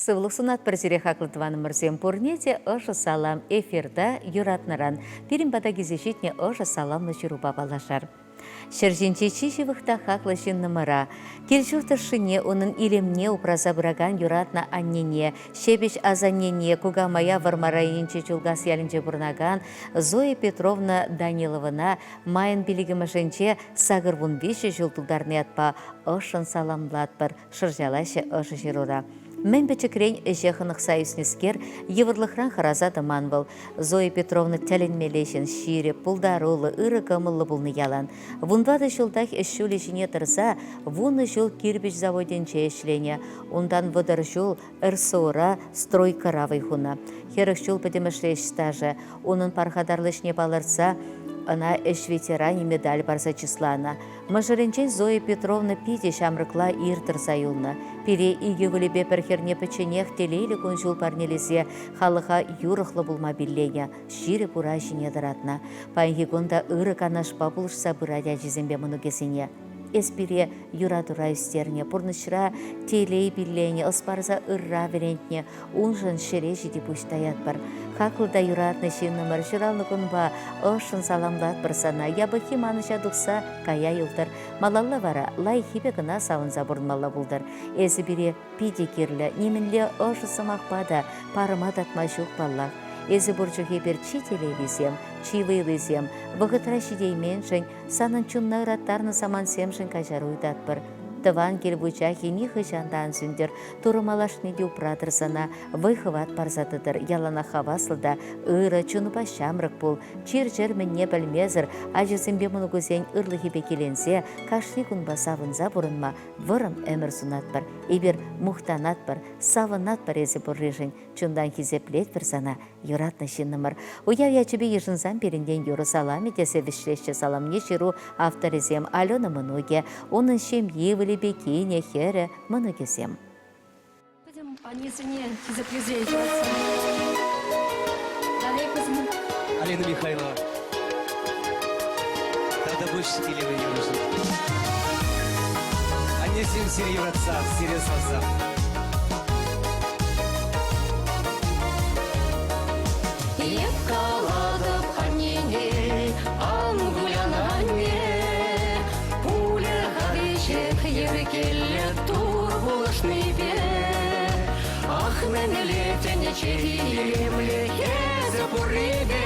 Сывлық сунат бірзіре хақлытываны мұрзем пұрнете ұшы салам эфирда юратныран. Перін бада кезешетне ұшы саламны жүру бабалашар. Шерженче чишевықта хақлышын нымыра. Келжуртыршыне оның илемне упраза бұраган юратна аннене, шебеш азаннене кугамая вармарайынче чулгас ялінче бұрнаган Зоя Петровна Даниловына майын білігімішінче сағырвун беші жылтылдарны атпа ұшын саламлатпыр шыржалашы ұшы жирура. Мен бічікрен жехынық сайыснескер евырлықран хараза дыман был. Зоя Петровна тәлінмелешін шире, пулдарулы, ыры кымылы бұлны ялан. Вундады жылдақ ішшулі жіне тұрса, вуны жыл кирбіш заводенче ішлене. Ундан выдар жыл ырсуыра стройка равай хуна. Херық жыл бідімішлеш стажы. Оның пархадарлышне балырса, она эш ветеране медаль барса числана. Мажыренчен Зоя Петровна пиде шамрыкла иртыр заюлна. Пире иге вылебе перхерне печенех телейлі күн жыл парнелесе халыға юрықлы булма биллене. Шире пура жіне дыратна. Пайгегонда ыры канашпа бұлышса бұрадя жезембе мұны кесене. Эспире юрадура үстерне, пұрнышыра телей биллене, ұспарза ырра верентне, унжын шере жиде пұштаят бар. Хақылда юратны шиннымыр, жыралны күнба, ұшын саламлат бірсана, ябықи маныша дұқса, кая юлдар. Малалла вара, лай хибе гына савынза бұрынмалла бұлдар. Эзі бире пиде керлі, немінле ұшы сымақпада, парыма датма жүк баллақ. Эзі бұржығы бір чителейлізем, чивейлізем, вғытра шидеймен жын, санын чунна ұраттарны саман семшін кажаруйдат бір. Тыван кел бұчахи нихы жандан сүндер, турымалашны де упрадырсана, вайхыват парзатыдыр, ялана хавасылда, ыры, чунупа шамрық бұл, чир-чир мінне білмезір, ажызымбе мұны көзен ырлығы бекеленсе, кашли күнба савынза бұрынма, вырым әмір сунат бір, ебір мұхтанат бір, савынат бір езі бұррежін, чундан хизеплет бір сана, юратны шинымыр. Уяв ячыбе ежінзан перінден юры салам етесе вішлешче салам нешеру авторизем Алена Мынуге, оның шем евілі бекене хере Мынугезем. Будем понесение хизеплезеть. Алена Михайлова. Тогда больше телевы юрыжи. Анесим сири юратса, сири салса. Чиемле еза пурибе,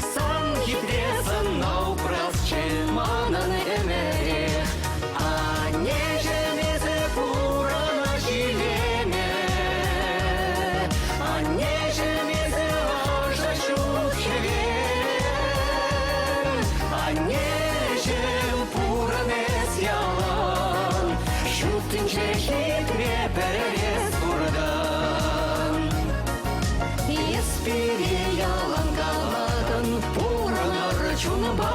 сам хитрецан наупрас чеманан эмерех, а нежемезе пура на жилеме, а нежемезе ожа шухеве, а нежем пура нес ялан, шутынче хитре перерез пурда. Ялангаладан пуранар чунба,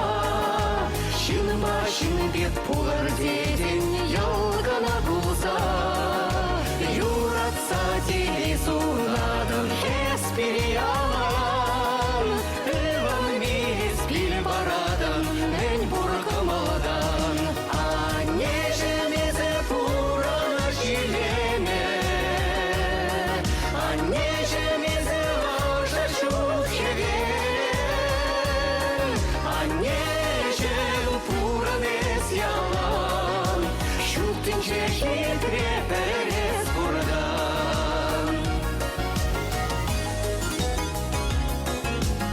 шинбет пулар деден ялгана булса, юратса телесунадан эспири ялан, эван мис пил барадан, эн буркамаладан, а нежемезе пурана жилеме, а нежемезе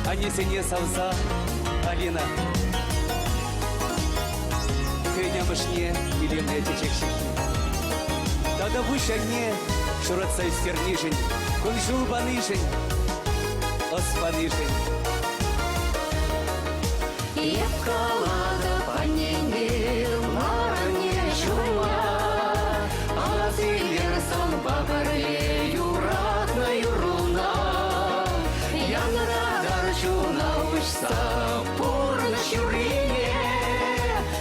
Анесене салса, Алина. Кренямышне илемне течекшихи. Тогда вышагне шуратса истернишень, кунжул банышень, оспанышень. Епкалада паненге маране шума, а зилерсан бабарле юратна юруна. Янрадар чуна вышса пурна шурине,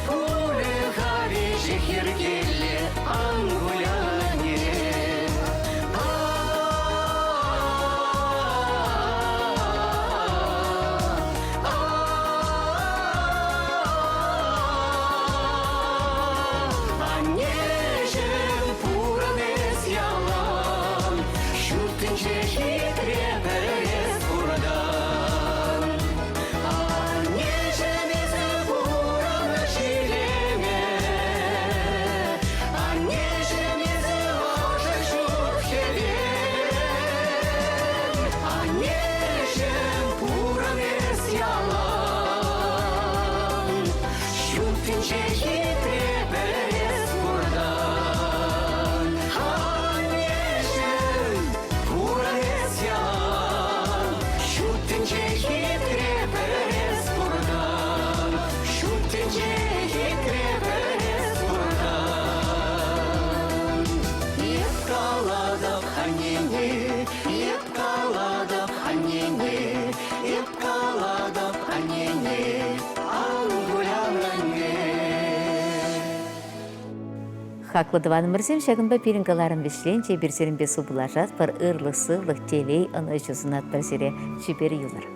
пуле хави жехиргеле ангуляне. Шүттінше хитре перес бұрдан. Нежемізі бұраны шилеме, нежемізі ожы жұт хелем, нежем пуранес ялан. Шүттінше хитре перес бұрдан. Нежем пуранес ялан. Шүттінше хитре перес бұрдан. Шүттінше хитре перес бұрдан. Епкаладық ханене, епкаладық ханене, епкаладық ханене, ангулянане. Хаклы дываным мырзем шагынба пирингаларын вишленче бирсерин бесу булажат пар ырлы сывлык телей аны жүзінат бірсере чибер юлар.